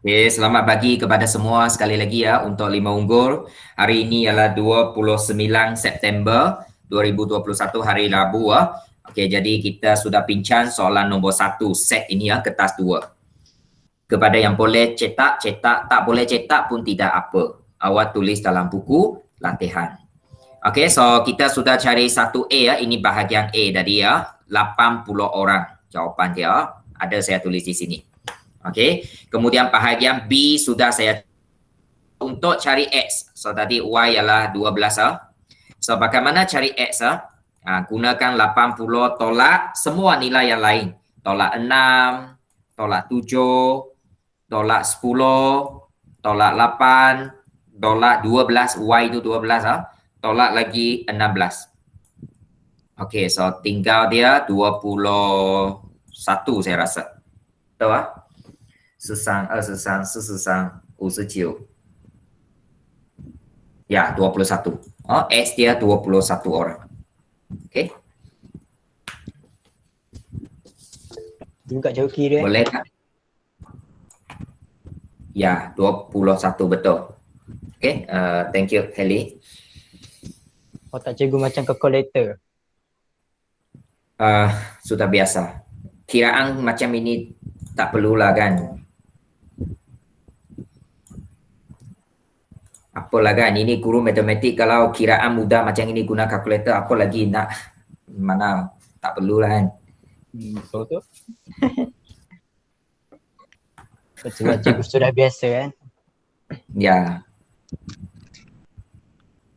Okay, selamat pagi kepada semua sekali lagi ya untuk Lima Unggul. Hari ini ialah 29 September 2021 hari Rabu ya. Okey, jadi kita sudah bincang soalan nombor 1 set ini ya, kertas 2. Kepada yang boleh cetak, cetak. Tak boleh cetak pun tidak apa. Awak tulis dalam buku latihan. Okey, so kita sudah cari 1A ya. Ini bahagian A tadi ya. 80 orang jawapan dia. Ada saya tulis di sini. Okey, kemudian bahagian B sudah saya untuk cari X. So tadi Y ialah 12 So bagaimana cari X gunakan 80 tolak semua nilai yang lain. Tolak 6, tolak 7, tolak 10, tolak 8, tolak 12, Y itu 12 tolak lagi 16. Okey, so tinggal dia 21 saya rasa. Betul 13, 23, 44, 59. Ya, 21. X dia 21 orang. Okey. Juga jauh kira. Boleh tak? Ya, 21 betul. Okey, thank you Kelly. Otak cikgu macam calculator. Sudah biasa. Kiraan macam ini tak perlulah kan. Apalah kan, ini guru matematik kalau kiraan mudah macam ini guna kalkulator, apa lagi nak, mana tak perlulah kan. Betul tu. Betul cikgu sudah biasa kan. Ya.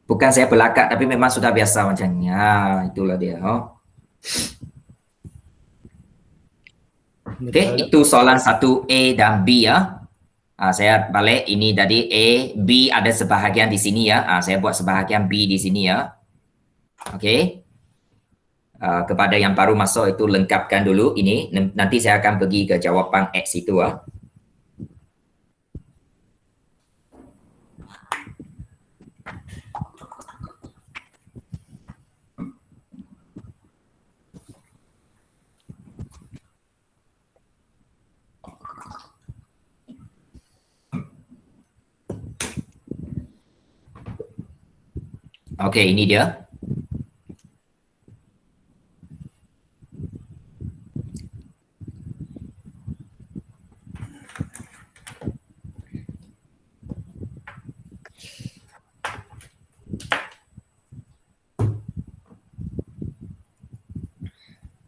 Bukan saya pelakak tapi memang sudah biasa macam ni. Itulah dia. Okey, itu soalan 1A dan B ya. Saya balik ini tadi A, B ada sebahagian di sini ya. Saya buat sebahagian B di sini ya. Okey. Kepada yang baru masuk itu lengkapkan dulu ini. Nanti saya akan pergi ke jawapan X itu Okey, ini dia.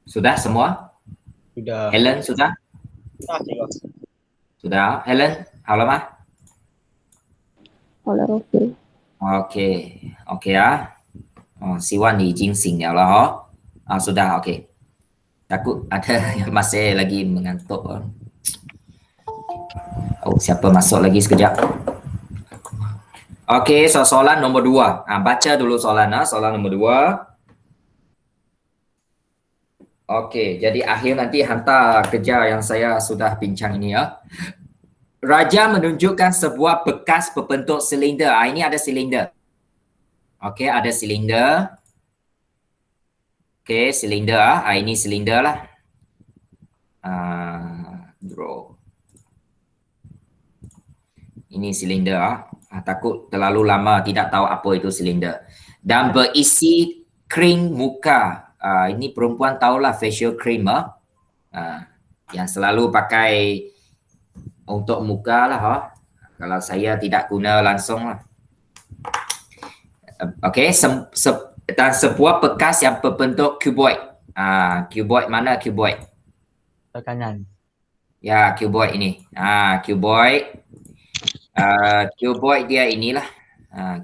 Sudah semua? Sudah. Helen sudah? Sudah. Helen, halo mah? Halo, okey. Okey. Okey Siwan 你已经醒了sudah okey. Takut ada yang masih lagi mengantuk. Siapa masuk lagi sekejap? Okey, so soalan nombor 2. Baca dulu soalan soalan nombor 2. Okey, jadi akhir nanti hantar kerja yang saya sudah bincang ini ya. Raja menunjukkan sebuah bekas berbentuk silinder. Ini ada silinder. Okey, ada silinder. Okey, silinder ini silinder lah. Draw. Ini silinder takut terlalu lama tidak tahu apa itu silinder. Dan berisi krim muka. Ini perempuan tahulah facial cream yang selalu pakai untuk muka lah Kalau saya tidak guna langsung lah. Okey, dan sebuah bekas yang berbentuk cuboid. Cuboid mana cuboid? Kanan. Ya, cuboid ini. Cuboid. Cuboid dia inilah.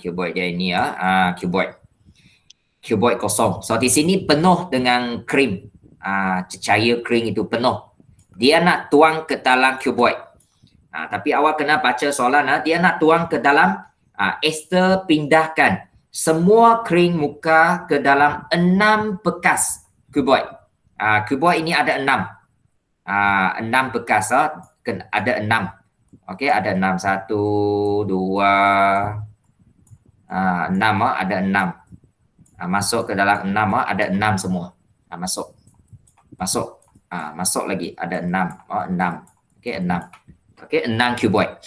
Cuboid dia ini cuboid. Cuboid kosong. So di sini penuh dengan krim. Cecair krim itu penuh. Dia nak tuang ke dalam cuboid. Tapi awak kena baca soalan dia nak tuang ke dalam Esther pindahkan semua krim muka ke dalam 6 bekas cuboid. Cuboid ini ada 6. 6 bekas ada 6. Okey, ada 6. 1, 2, 6 ada 6. Masuk ke dalam 6 ada 6 semua. Masuk. Masuk lagi ada 6. 6. Okey, 6. Okey, 6 cuboid.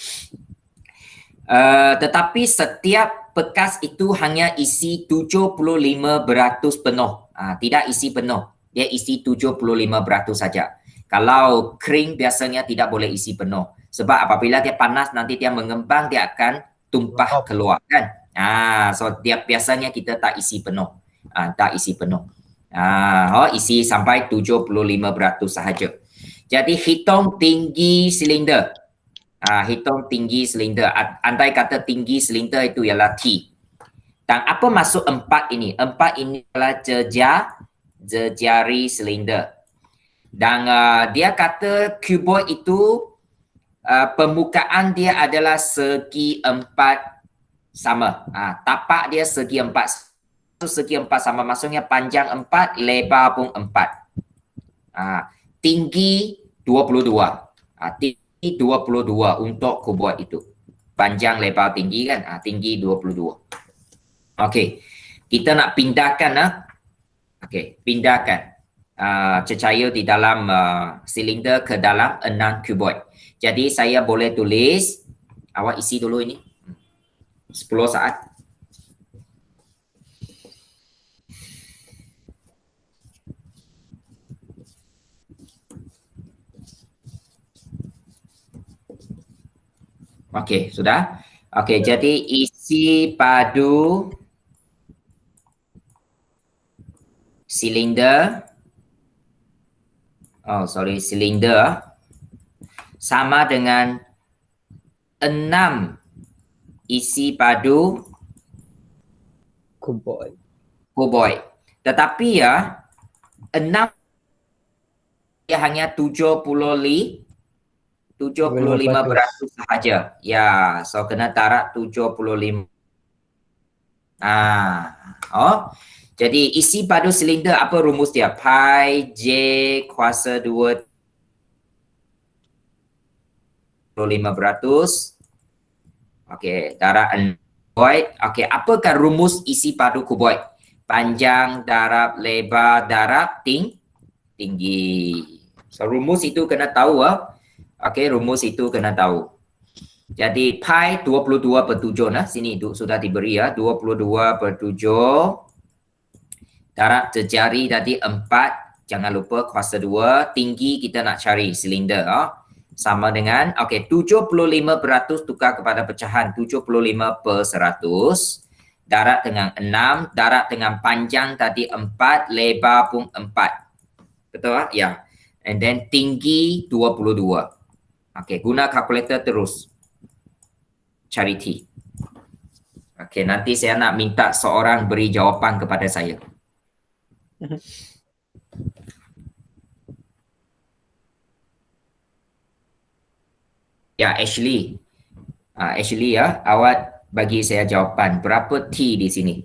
Tetapi setiap bekas itu hanya isi 75% penuh. Tidak isi penuh. Dia isi 75% saja. Kalau kering biasanya tidak boleh isi penuh. Sebab apabila dia panas nanti dia mengembang, dia akan tumpah keluar kan. So dia biasanya kita tak isi penuh. Tak isi penuh. Isi sampai 75% sahaja. Jadi hitung tinggi silinder. Hitung tinggi silinder. Andai kata tinggi silinder itu ialah T. Dan apa maksud 4 ini? 4 ini adalah jejari silinder. Dan dia kata cuboid itu permukaan dia adalah segi 4 sama. Tapak dia segi 4. Segi 4 sama. Maksudnya panjang 4, lebar pun 4. Tinggi 22. Tinggi 22 untuk cuboid itu. Panjang, lebar, tinggi kan? Tinggi 22. Okey. Kita nak pindahkan. Okey, pindahkan cecair di dalam silinder ke dalam 6 cuboid. Jadi saya boleh tulis, awak isi dulu ini. 10 saat. Okey, sudah? Okey, jadi isi padu silinder. Silinder sama dengan 6 isi padu cuboid. Tetapi 6 dia hanya 75% sahaja. Ya, so kena tarak 75. Jadi isi padu silinder apa rumus dia? Pi J kuasa 2 25%. Okey, darab cuboid. Okey, apakah rumus isi padu cuboid? Panjang darab lebar darab tinggi. So rumus itu kena tahu. Okey, rumus itu kena tahu. Jadi pi 22/7 sini sudah diberi 22/7 darab jejari tadi 4, jangan lupa kuasa 2, tinggi kita nak cari silinder sama dengan 75% tukar kepada pecahan 75%, darab dengan 6, darab dengan panjang tadi 4, lebar pun 4. Betul ya. And then tinggi 22. Okey, guna kalkulator terus cari T. Okey, nanti saya nak minta seorang beri jawapan kepada saya. Ya, Ashley. Ashley awak bagi saya jawapan. Berapa T di sini?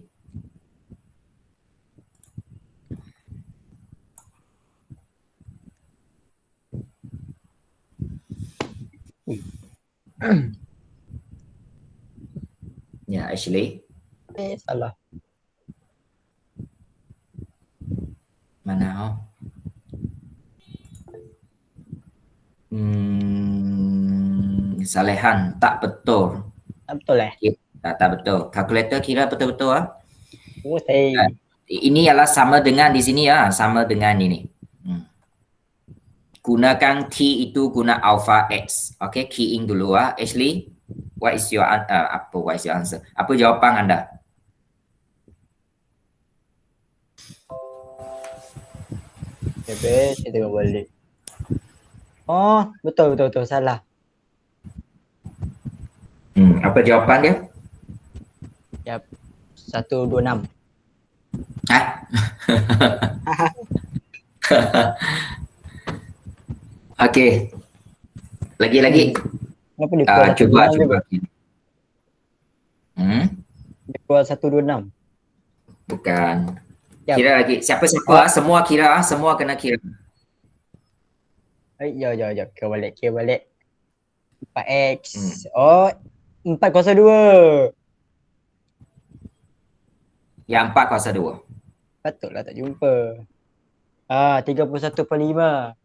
Ya, Ashley. Salah. Mana? Salehan tak betul. Tak betul Tak betul. Kalkulator kira betul-betul saya ini ialah sama dengan di sini sama dengan ini. Gunakan T itu guna alpha X. Okey, keying dulu Ashley. What is your answer? Apa jawapan anda? saya tengok balik. Betul salah. Apa jawapan dia? Ya, 126. Okey. Lagi. Kenapa dia Cuba. Dia keluar 126. Bukan. Ya. Kira lagi. Siapa-siapa semua kira, semua kena kira. Jom. Kira balik. 4x. 4/2. Yang 4/2. Patutlah tak jumpa. 31/5.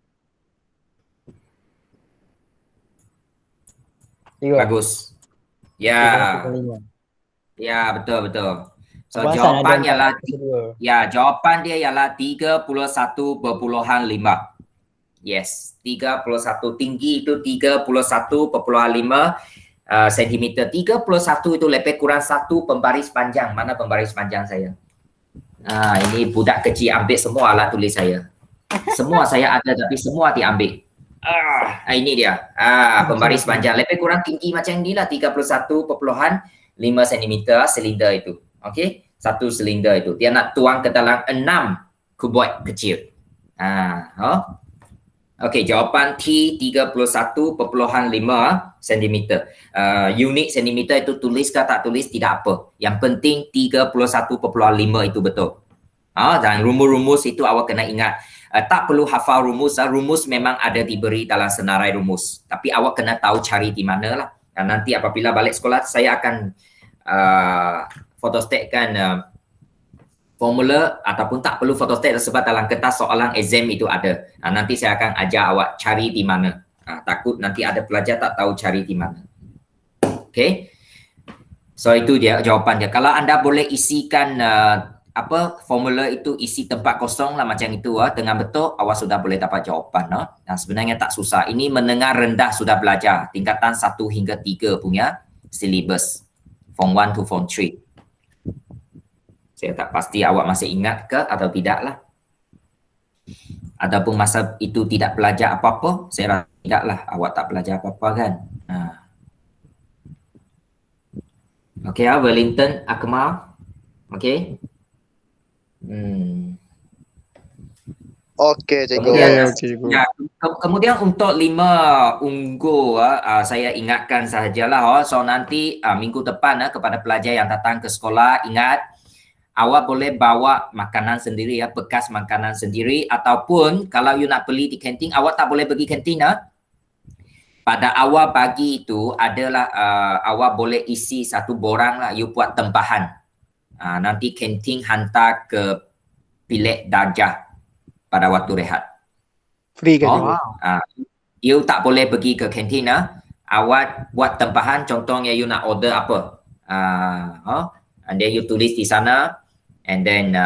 Tiga. Bagus. 3,5. Ya, betul. So, Apa asal ada jawapan 4 ialah kedua? jawapan dia ialah 31.5. Yes, 31 tinggi itu 31.5 sentimeter. 31 itu lebih kurang 1 pembaris panjang. Mana pembaris panjang saya? Ini budak kecil ambil semua alat tulis saya. Semua saya ada tapi semua diambil. Ini dia. Pembaris panjang. Lebih kurang tinggi macam ni lah. 31.5 cm silinder itu. Okey. Satu silinder itu. Dia nak tuang ke dalam 6 kuboid kecil. Okey, jawapan T 31.5 cm. Unit sentimeter itu tulis ke tak tulis tidak apa. Yang penting 31.5 itu betul. Dan rumus-rumus itu awak kena ingat. Tak perlu hafal rumus. Rumus memang ada diberi dalam senarai rumus. Tapi awak kena tahu cari di mana lah. Dan nanti apabila balik sekolah, saya akan fotostatkan formula ataupun tak perlu photostat sebab dalam kertas soalan exam itu ada. Nanti saya akan ajar awak cari di mana. Takut nanti ada pelajar tak tahu cari di mana. Okay. So itu dia jawapan dia. Kalau anda boleh isikan formula itu isi tempat kosong lah macam itu dengan betul, awak sudah boleh dapat jawapan. Sebenarnya tak susah. Ini menengah rendah sudah belajar. Tingkatan 1 hingga 3 punya syllabus. Form 1 to Form 3. Saya tak pasti awak masih ingat ke atau tidak lah. Ataupun masa itu tidak belajar apa-apa, saya rasa tidak lah. Awak tak belajar apa-apa kan. Okey, Wellington, Akmal. Okey. Okey, cikgu. Kemudian untuk 5 unggul, saya ingatkan sahajalah. So nanti minggu depan kepada pelajar yang datang ke sekolah, ingat awak boleh bawa makanan sendiri bekas makanan sendiri, ataupun kalau you nak beli di kantin, awak tak boleh pergi kantin. Pada awal pagi itu adalah awak boleh isi satu borang lah, you buat tempahan. Nanti kantin hantar ke bilik darjah pada waktu rehat. Free kan? You tak boleh pergi ke kantin. Awak buat tempahan, contohnya you nak order apa. And then you tulis di sana. And then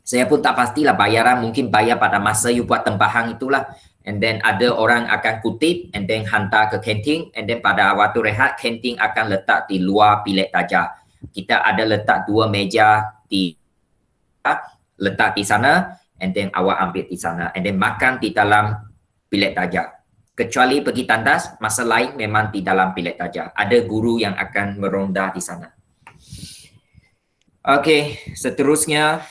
saya pun tak pastilah bayaran, mungkin bayar pada masa you buat tempahan itulah. And then ada orang akan kutip and then hantar ke kantin. And then pada waktu rehat, kantin akan letak di luar bilik darjah. Kita ada letak 2 meja letak di sana, and then awak ambil di sana, and then makan di dalam bilik darjah. Kecuali pergi tandas, masa lain memang di dalam bilik darjah. Ada guru yang akan meronda di sana. Okey, seterusnya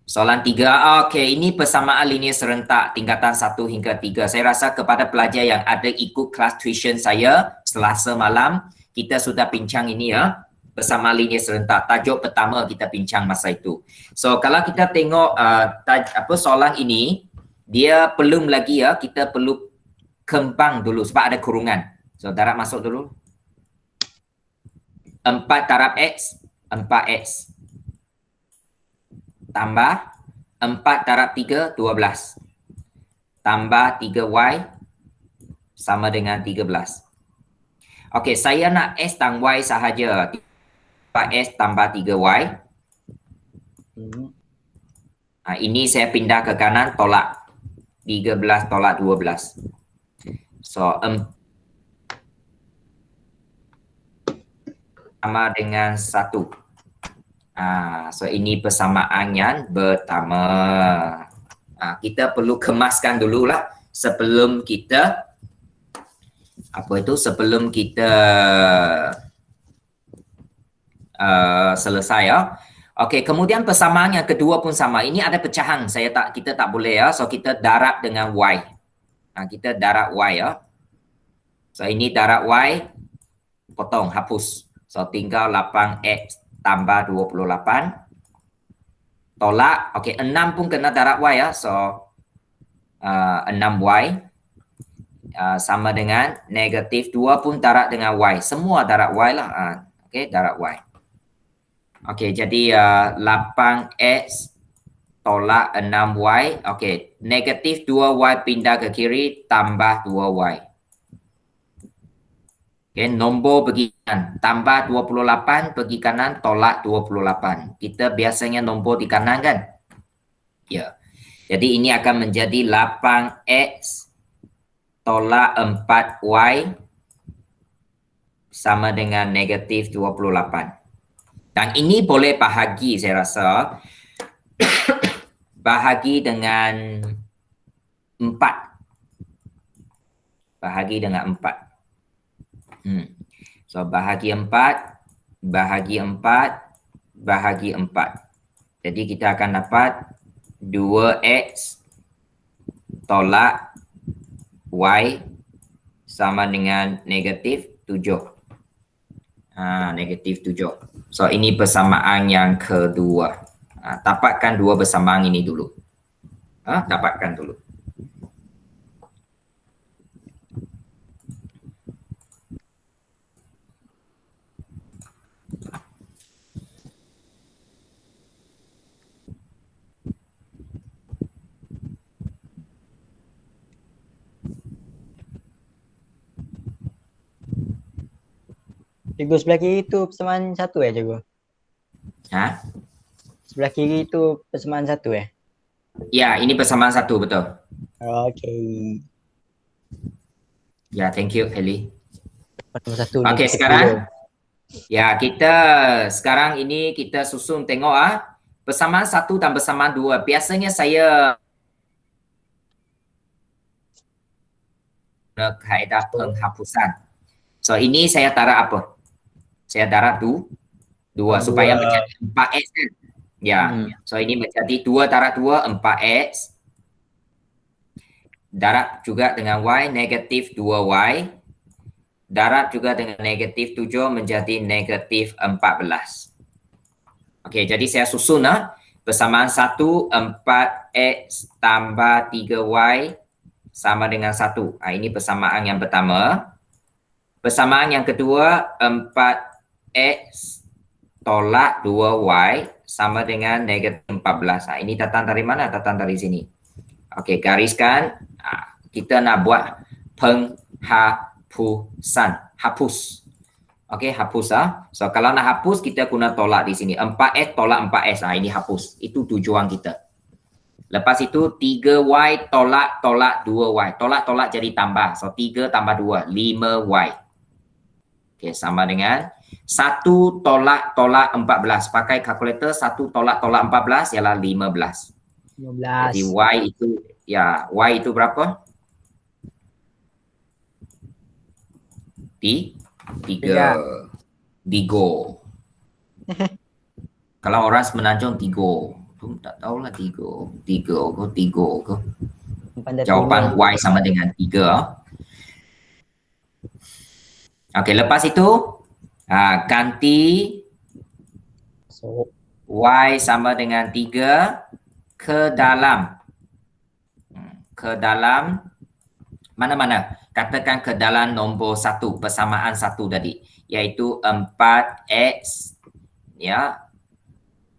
soalan 3. Okey, ini persamaan linear serentak tingkatan 1 hingga 3. Saya rasa kepada pelajar yang ada ikut kelas tuition saya Selasa malam, kita sudah bincang ini persamaan linear serentak. Tajuk pertama kita bincang masa itu. So kalau kita tengok soalan ini, dia belum lagi kita perlu kembang dulu sebab ada kurungan. So darab masuk dulu. 4 darab X, 4X. Tambah 4 darab 3, 12. Tambah 3Y sama dengan 13. Okey, saya nak X dan Y sahaja. 4X tambah 3Y. Ini saya pindah ke kanan, tolak. 13 tolak 12. So, sama dengan 1. So ini persamaan yang pertama. Kita perlu kemaskan dululah sebelum kita selesai Okey, kemudian persamaan yang kedua pun sama. Ini ada pecahan. Kita tak boleh So kita darab dengan Y. Kita darab Y So ini darab Y, potong, hapus. So tinggal 8X tambah 28. Tolak. Okey, 6 pun kena darab Y So 6Y sama dengan negatif 2 pun darab dengan Y. Semua darab Y lah. Okey, darab Y. Okey, jadi 8X tolak 6Y. Okey, negatif 2Y pindah ke kiri tambah 2Y. Okey, nombor pergi kanan. Tambah 28 pergi kanan tolak 28. Kita biasanya nombor di kanan kan? Ya. Jadi ini akan menjadi 8X tolak 4Y sama dengan negatif 28. Dan ini boleh bahagi saya rasa. Bahagi dengan 4. Bahagi dengan 4. So bahagi 4, bahagi 4, bahagi 4. Jadi kita akan dapat 2X tolak Y sama dengan negatif 7. Negatif 7. So ini persamaan yang kedua. Dapatkan dua persamaan ini dulu. Dapatkan dulu. Cikgu sebelah kiri itu persamaan 1 ya, cikgu? Sebelah kiri itu persamaan 1 ya? Ya, ini persamaan 1 betul. Okey. Ya, thank you Eli. Okey, sekarang ya kita sekarang ini kita susun tengok persamaan 1 dan persamaan 2. Biasanya saya kaedah penghapusan. So ini saya taruh apa? Saya taruh 2 supaya menjadi 4X kan? Ya. So ini menjadi 2 darab 2 4X. Darab juga dengan Y negatif 2Y. Darab juga dengan negatif 7 menjadi negatif 14. Okey, jadi saya susun persamaan 1 4X tambah 3Y sama dengan 1. Ini persamaan yang pertama. Persamaan yang kedua 4X tolak 2Y sama dengan negatif 14. Ini datang dari mana? Datang dari sini. Okey, gariskan. Kita nak buat penghapusan. Hapus. Okey, hapus. So, kalau nak hapus, kita guna tolak di sini. 4X tolak 4X. Ini hapus. Itu tujuan kita. Lepas itu, 3Y tolak 2Y. Tolak jadi tambah. So, 3 tambah 2. 5Y. Okey, sama dengan 1 tolak 14. Pakai kalkulator 1 tolak 14 ialah 15. 15. Jadi Y itu berapa? 3. Tigo. Kalau orang Semenanjung Tigo. Tak tahulah Tigo ke. Jawapan Y sama dengan 3. Okey, lepas itu ganti Y sama dengan 3 ke dalam mana-mana. Katakan ke dalam nombor 1, persamaan 1 tadi, iaitu 4X ya.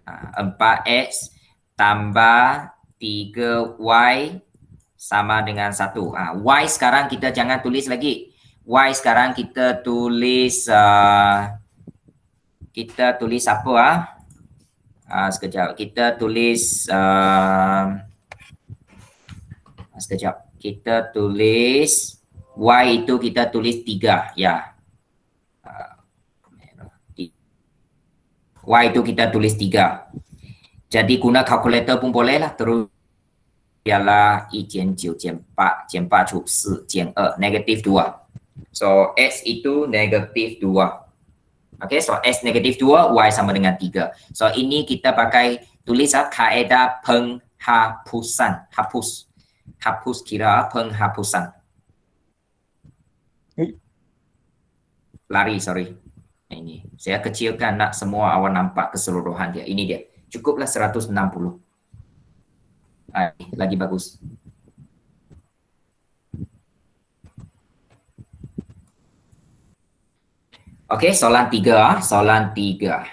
4X tambah 3Y sama dengan 1. Y sekarang kita jangan tulis lagi. Y sekarang kita tulis apa? Sekejap. Kita tulis sekejap. Kita tulis Y itu kita tulis 3 ya. Y itu kita tulis 3. Jadi guna kalkulator pun boleh lah. Terus ialah 1.9减4减4除4减2 negatif 2. So, X itu negatif 2. Okay, so X negatif 2, Y sama dengan 3. So, ini kita pakai tulis kaedah penghapusan. Hapus kira penghapusan. Lari, sorry. Ini. Saya kecilkan nak semua awak nampak keseluruhan dia. Ini dia. Cukuplah 160. Lagi bagus. Okey, soalan 3. Soalan 3.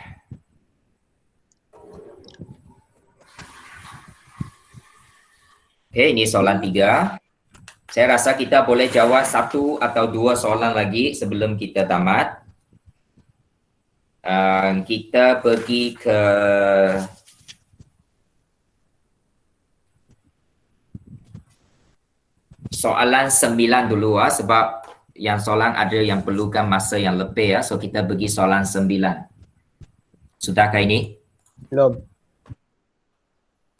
Okey, ini soalan 3. Saya rasa kita boleh jawab 1 atau 2 soalan lagi sebelum kita tamat. Kita pergi ke soalan 9 dulu sebab yang soalan ada yang perlukan masa yang lebih so kita pergi soalan 9. Sudahkah ini? Belum.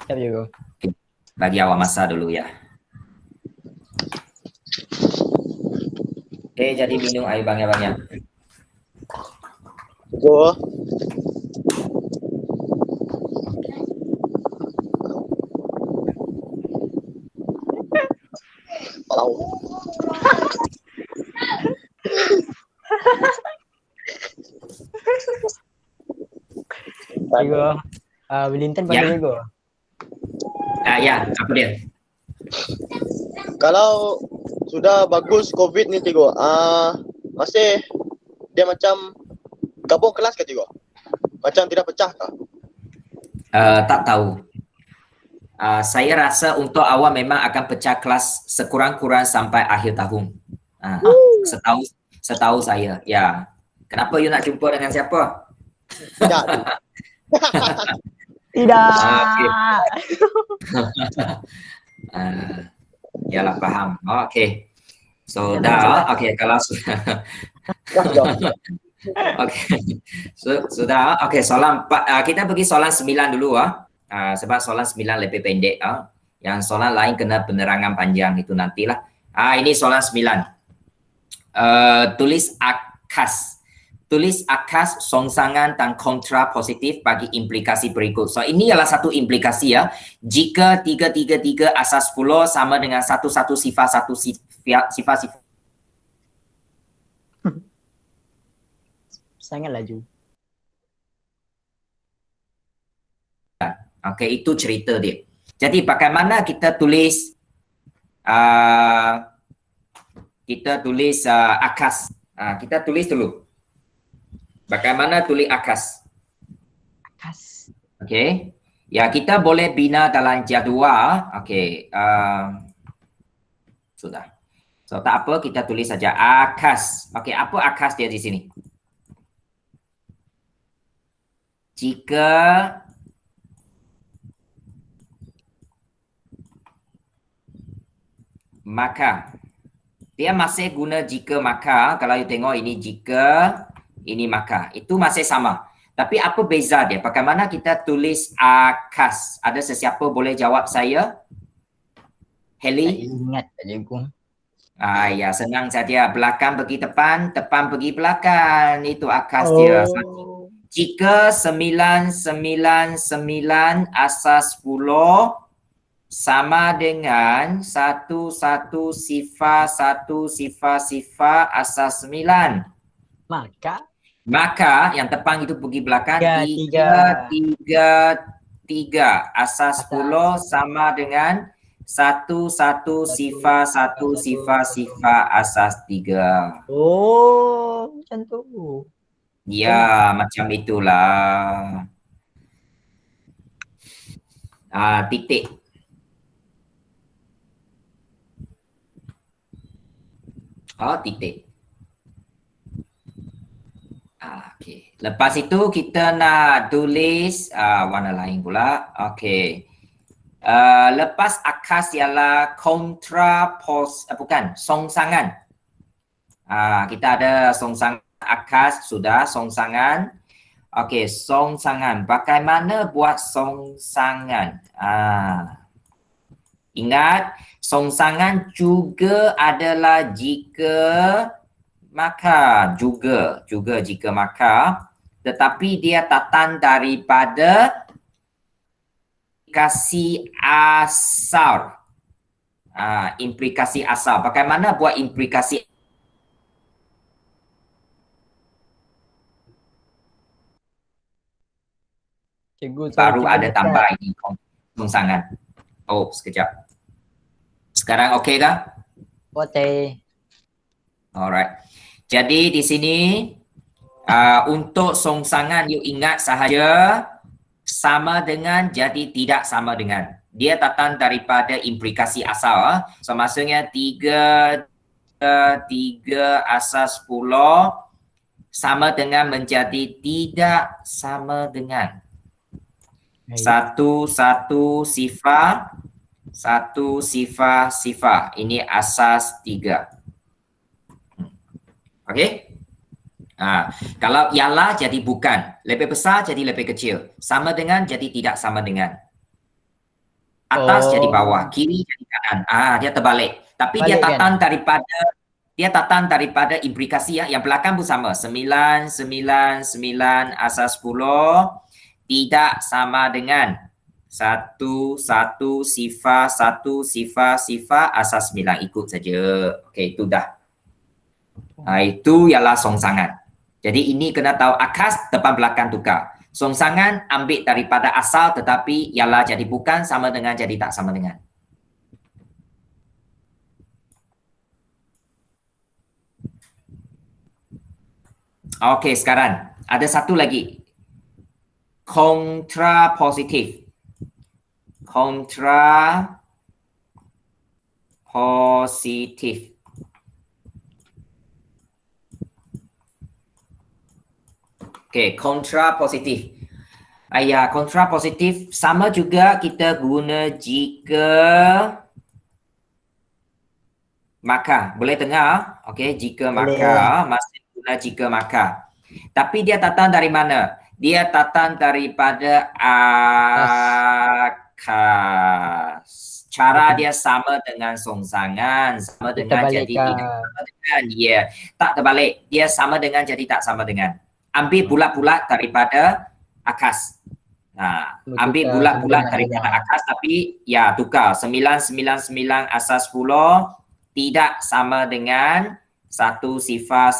Siap juga. Bagi awak masa dulu ya. Okey, jadi minum air banyak-banyak. Go. Tahu. Juga. Belintan Ya. pandai juga. Ya, apa dia? Kalau sudah bagus COVID ni Tigo, masih dia macam gabung kelas ke Tigo? Macam tidak pecah kah? Tak tahu. Saya rasa untuk awak memang akan pecah kelas sekurang-kurang sampai akhir tahun. Setahu saya. Ya. Kenapa you nak jumpa dengan siapa? Tidak. Tidak. Okey. Yalah faham. Okey. So dah, okey kalau sudah. Okey. Sudah. Okey, soalan 4. Kita pergi soalan 9 dulu sebab soalan 9 lebih pendek Yang soalan lain kena penerangan panjang itu nantilah. Ini soalan 9. Tulis akas. Tulis akas songsangan dan kontra positif bagi implikasi berikut. So ini adalah satu implikasi Jika 3 asas 10 sama dengan 1 sifat 1 sifat. Sangat laju. Okey, itu cerita dia. Jadi bagaimana kita tulis akas. Kita tulis dulu. Bagaimana tulis akas? Akas. Okey. Ya, kita boleh bina dalam jadual. Okey. Sudah. So tak apa, kita tulis saja akas. Okey, apa akas dia di sini? Jika maka. Dia masih guna jika maka. Kalau you tengok ini jika, ini maka. Itu masih sama. Tapi apa beza dia? Bagaimana kita tulis akas? Ada sesiapa boleh jawab saya? Heli? Ingat saja aku. Ya, senang saja. Belakang pergi depan, depan pergi belakang. Itu akas dia. Jika 999 asas 10 sama dengan 1 sifat asas 9. Maka yang depan itu pergi belakang 3 asas 10 sama dengan 1 sifat asas 3. Oh, macam tu. Ya, macam itulah. Titik. Titik. Okey. Lepas itu kita nak tulis warna lain pula. Okey. Lepas akas ialah songsangan. Kita ada songsangan akas, sudah songsangan. Okey, songsangan. Bagaimana buat songsangan? Ingat, songsangan juga adalah jika maka, juga jika maka, tetapi dia datang daripada implikasi asal. Implikasi asal. Bagaimana buat implikasi? Cikgu, Baru ada tambah ini songsangan. Sekejap. Sekarang okey kah? Okey. Alright. Jadi di sini untuk songsangan you ingat sahaja sama dengan jadi tidak sama dengan. dia datang daripada implikasi asal. So maksudnya 3 asas 10 sama dengan menjadi tidak sama dengan. Satu sifar. Ini asas 3. Okey? Kalau ialah jadi bukan, lebih besar jadi lebih kecil, sama dengan jadi tidak sama dengan, atas jadi bawah, kiri jadi kanan. Dia terbalik. Tapi dia Balik kan? datang daripada implikasi yang belakang pun sama. 9 asas 10 tidak sama dengan 1 sifar asas 9, ikut saja. Okey, itu dah. Itu ialah songsangan. Jadi ini kena tahu akas depan belakang tukar. Songsangan ambil daripada asal tetapi ialah jadi bukan sama dengan jadi tak sama dengan. Okey, sekarang ada satu lagi. Kontrapositif. Okey, kontrapositif. Kontrapositif sama juga kita guna jika maka. Boleh dengar? Okey, jika maka, masih guna jika maka. Tapi dia datang dari mana? Dia datang daripada akas. Cara dia sama dengan songsangan, sama dengan jadi tidak sama dengan. Tak terbalik. Dia sama dengan jadi tak sama dengan. Ambil bulat-bulat daripada akas. Ambil bulat-bulat daripada akas tapi tukar. 9 asas 10 tidak sama dengan 1 sifar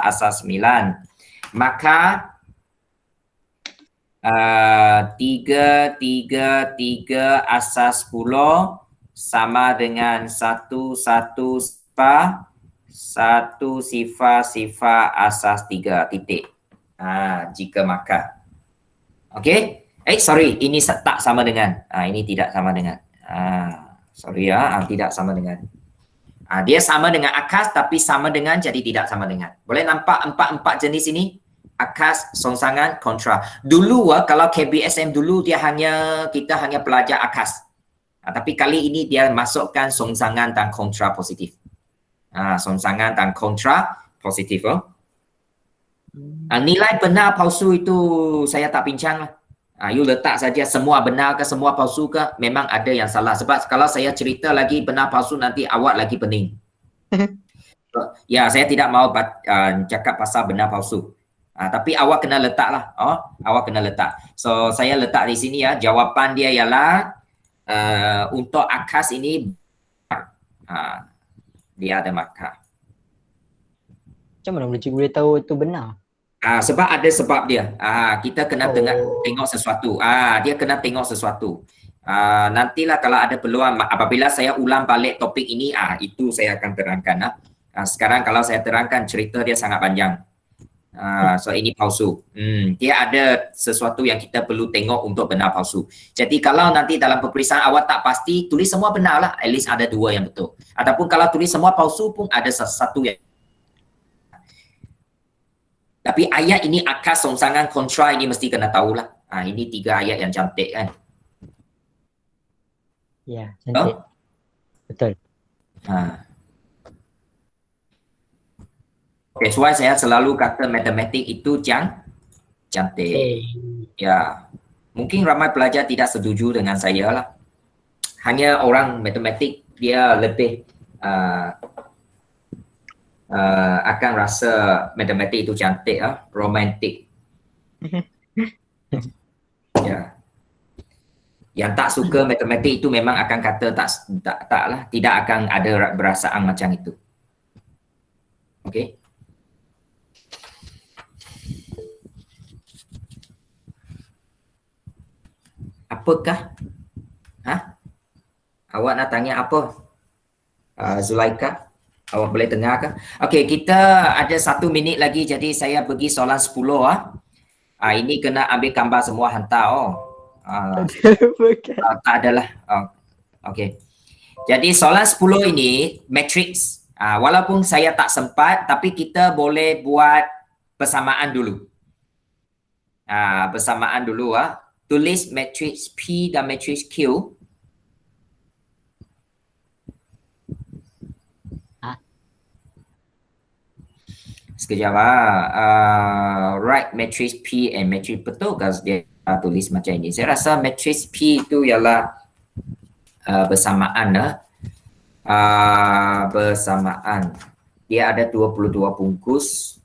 asas 9. Maka 3 asas 10 sama dengan 1 sifar asas 3 titik. Jika maka. Okey? Ini tak sama dengan. Ini tidak sama dengan. Tidak sama dengan. Dia sama dengan akas tapi sama dengan jadi tidak sama dengan. Boleh nampak empat jenis ini? Akas, songsangan, kontra. Dulu kalau KBSM dulu kita hanya belajar akas. Tapi kali ini dia masukkan songsangan dan kontra positif. Songsangan dan kontra positif. Nilai benar palsu itu saya tak bincang lah. You letak saja semua benar ke semua palsu ke, memang ada yang salah. Sebab kalau saya cerita lagi benar palsu nanti awak lagi pening. Saya tidak mau cakap pasal benar palsu. Tapi awak kena letak lah. Awak kena letak. So saya letak di sini jawapan dia ialah untuk akas ini dia ada maka. Macam mana boleh tahu itu benar? Sebab ada sebab dia. Kita kena tengok sesuatu. Dia kena tengok sesuatu. Nantilah kalau ada peluang, apabila saya ulang balik topik ini, itu saya akan terangkan. Sekarang kalau saya terangkan, cerita dia sangat panjang. So ini palsu. Dia ada sesuatu yang kita perlu tengok untuk benar palsu. Jadi kalau nanti dalam peperiksaan awak tak pasti, tulis semua benar lah. At least ada 2 yang betul. Ataupun kalau tulis semua palsu pun ada satu yang. Tapi ayat ini akas, songsangan, kontra ini mesti kena tahulah. Ini 3 ayat yang cantik kan. Ya, cantik. Betul. That's why saya selalu kata matematik itu cantik. Mungkin ramai pelajar tidak setuju dengan saya lah. Hanya orang matematik dia lebih akan rasa matematik itu cantik, romantik. Yang tak suka matematik itu memang akan kata tak lah, tidak akan ada perasaan macam itu. Okey. Apakah? Awak nak tanya apa? Zulaika, awak boleh dengar ke? Okey, kita ada 1 minit lagi, jadi saya bagi soalan 10 Ini kena ambil gambar semua hantar. Tak adalah. Okey. Jadi soalan 10 ini matrix. Walaupun saya tak sempat, tapi kita boleh buat persamaan dulu. Persamaan dulu. Tulis matrix P dan matrix Q. Sekejap right matrix P and matrix betul ke dia tulis macam ini. Saya rasa matrix P itu ialah bersamaan bersamaan. Dia ada 22 bungkus.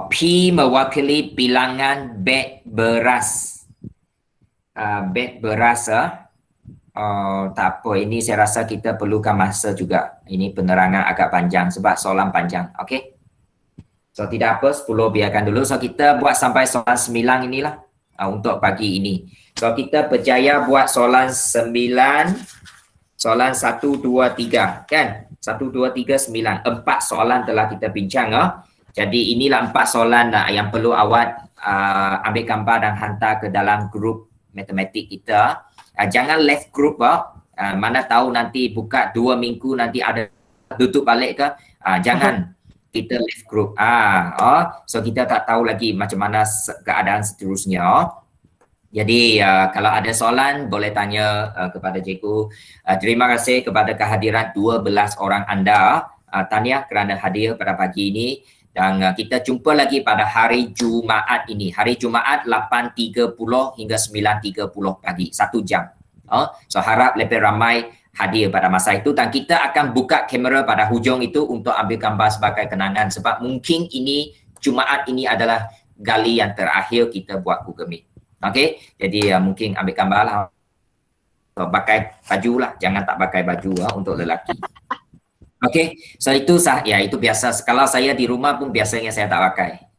P mewakili bilangan beg beras. Beg beras tak apa, ini saya rasa kita perlukan masa juga. Ini penerangan agak panjang sebab soalan panjang. Okey. So tidak apa, 10 biarkan dulu. So kita buat sampai soalan 9 inilah untuk pagi ini. So kita berjaya buat soalan 9, soalan 1, 2, 3 kan? 1, 2, 3, 9. 4 soalan telah kita bincang. Jadi inilah 4 soalan yang perlu awak ambil gambar dan hantar ke dalam grup matematik kita. Jangan left group mana tahu nanti buka 2 minggu nanti ada tutup balik ke. Jangan kita left group. So kita tak tahu lagi macam mana keadaan seterusnya. Jadi kalau ada soalan boleh tanya kepada cikgu. Terima kasih kepada kehadiran 12 orang anda. Tahniah kerana hadir pada pagi ini. Dan kita jumpa lagi pada hari Jumaat ini. Hari Jumaat 8.30 hingga 9.30 pagi. 1 jam. So harap lebih ramai hadir pada masa itu. Dan kita akan buka kamera pada hujung itu untuk ambil gambar sebagai kenangan. Sebab mungkin ini Jumaat ini adalah kali yang terakhir kita buat Google Meet. Okay? Jadi mungkin ambil gambar lah. So, pakai baju lah. Jangan tak pakai baju untuk lelaki. Okey, so itu itu biasa. Kalau saya di rumah pun biasanya saya tak pakai.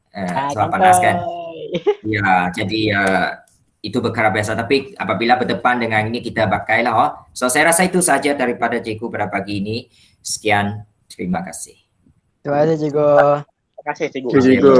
Sebab panas kan. Ya, jadi itu perkara biasa. Tapi apabila berdepan dengan ini kita pakailah. So saya rasa itu saja daripada cikgu pada pagi ini. Sekian, terima kasih. Terima kasih cikgu. Terima kasih cikgu. Cikgu.